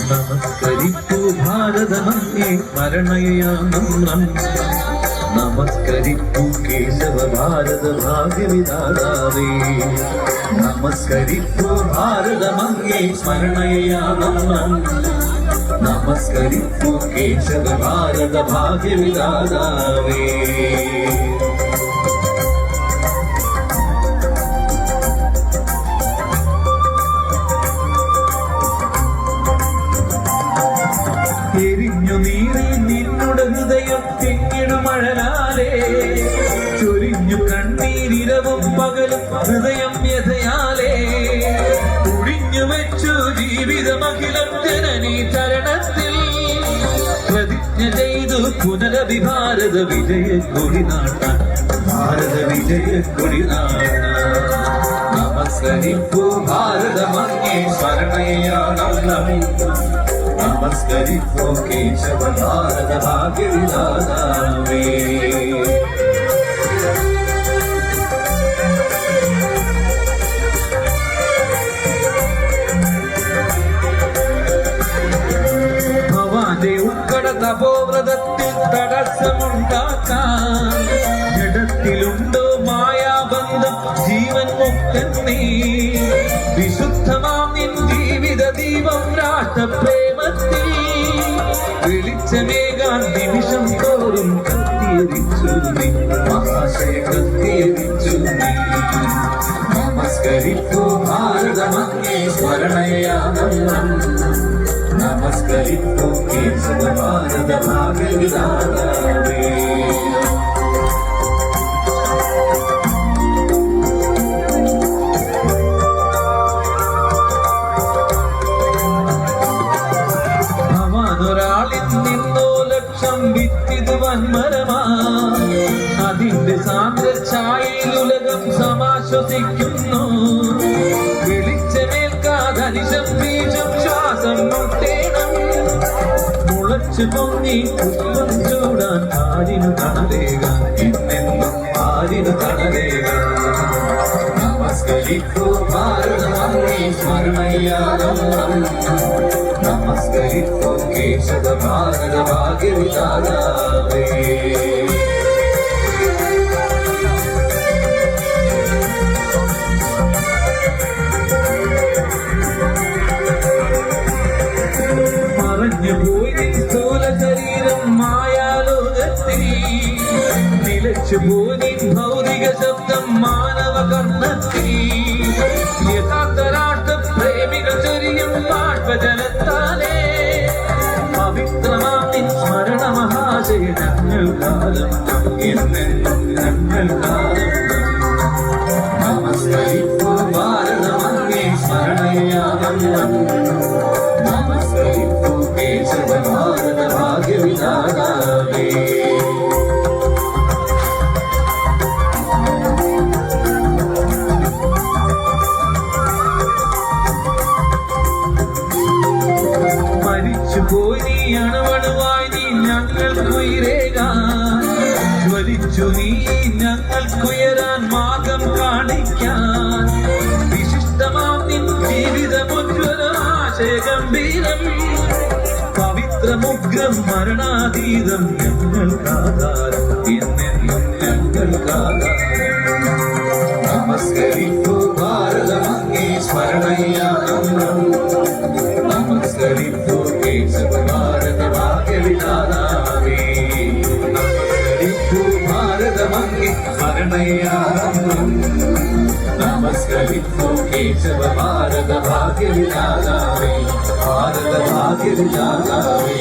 നമസ്കരിപ്പൂ ഭാരതമങ്ങേ സ്മരണയാനം നമസ്കരിപ്പൂ കേശവ ഭാരത ഭാഗ്യവിധാതാവേ നമസ്കരിപ്പൂ ഭാരതമങ്ങേ സ്മരണയാനം നമസ്കരിപ്പൂ കേശവ ഭാരത ഭാഗ്യവിധാതാവേ എരിഞ്ഞു നീറി നിന്നുടെ ഹൃദയം തിങ്ങിടുമഴലാലേ ചൊരിഞ്ഞു കണ്ണീരിരവും പകലും ഹൃദയം വ്യഥയാലേ ഒഴിഞ്ഞു വെച്ചു ജീവിതമഖിലം ജനനീ ചരണത്തിൽ പ്രതിജ്ഞ ചെയ്തു പുനരഭി ഭാരത വിജയ കൊടിനാട്ടാൻ ഭാരത വിജയ കൊടിനാട്ടാൻ നമസ്കരിപ്പൂ ഭാരതമങ്ങേ സ്മരണയാനം നമസ്കരിപ്പൂ കേശവ ഭാരത ഭാഗ്യവിധാതാവേ ഭവാന്റെ ഉക്കട തപോവ്രതത്തിൽ തടസ്സമുണ്ടാക്കാൻ ജഡത്തിലുണ്ടോ മായാബന്ധം ജീവൻ മുക്തൻ നീ വിശുദ്ധമാം നിൻ ജീവിത ദീപം രാഷ്ട്രപ്രേമത്തിൽ വെളിച്ചമേകാൻ നിമിഷം തോറും കത്തിയരിച്ചു നീ മഹാശയ കത്തിയരിച്ചു നീ നമസ്കരിപ്പൂ ഭാരതമങ്ങേ സ്മരണയാനം നമസ്കരിപ്പൂ കേശവ ഭാരത ഭാഗ്യവിധാതാവേ അതിന്റെ സാന്ദ്രഛായയിൽ ഉലകം സമാശ്വസിക്കുന്നു വെളിച്ചമേൽക്കാതനിശം ബീജം ശ്വാസം മുട്ടേണം മുളച്ചു പൊങ്ങി പുഷ്പം ചൂടാൻ ആരിനു തണലേകാൻ എന്നെന്നും ആരിനു തണലേകാൻ നമസ്കരിപ്പൂ ഭാരതമങ്ങേ സ്മരണയാനം നമസ്കരിപ്പൂ കേശവ ഭാരത ഭാഗ്യവിധാതാവേ മറഞ്ഞുപോയി നിൻ സ്ഥൂല ശരീരം മായാലോകത്തിൽ നിലച്ചുപോയി നിൻ ഭൗതിക ശബ്ദം മാനവ കർണത്തിൽ യഥാർത്ഥ രാഷ്ട്ര പ്രേമിക ചൊരിയും ബാഷ്പജലത്താലേ പവിത്രമാം നിൻ സ്മരണ മഹാശയ ഞങ്ങൾ കാലം എന്നെന്നും ഞങ്ങൾ കാലം നമസ്കരിപ്പൂ ഭാരതമങ്ങേ സ്മരണയാനം നമസ്കരിപ്പൂ കേശവ ഭാരത ഭാഗ്യവിധാതാവേ മരിച്ചുപോയി നീ അണുവണുവായി നീ ഞങ്ങൾക്കുയരേകാൻ ജ്വലിച്ചു നീ ഞങ്ങൾക്കുയരാൻ മാർഗം കാണിക്കാൻ വിശിഷ്ടമാം നിൻ ജീവിതമുജ്വലമാശയഗംഭീരം പവിത്രമുഗ്രം മരണാതീതം ഞങ്ങൾക്കാധാരം എന്നെന്നും ഞങ്ങൾക്കാധാരം നമസ്കരിപ്പൂ ഭാരതമങ്ങേ സ്മരണയാനം നമസ്കരിപ്പൂ കേശവ ഭാരത ഭാഗ്യവിധാതാവേ നമസ്കരിപ്പൂ ഭാരതമങ്ങേ സ്മരണയാനം നമസ്കരിപ്പൂ കേശവ ഭാരത ഭാഗ്യവിധാതാവേ ഭാരത ഭാഗ്യവിധാതാവേ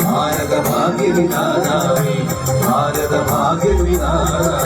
ഭാരത ഭാഗ്യവിധാതാവേ ഭാരത ഭാഗ്യവിധാതാവേ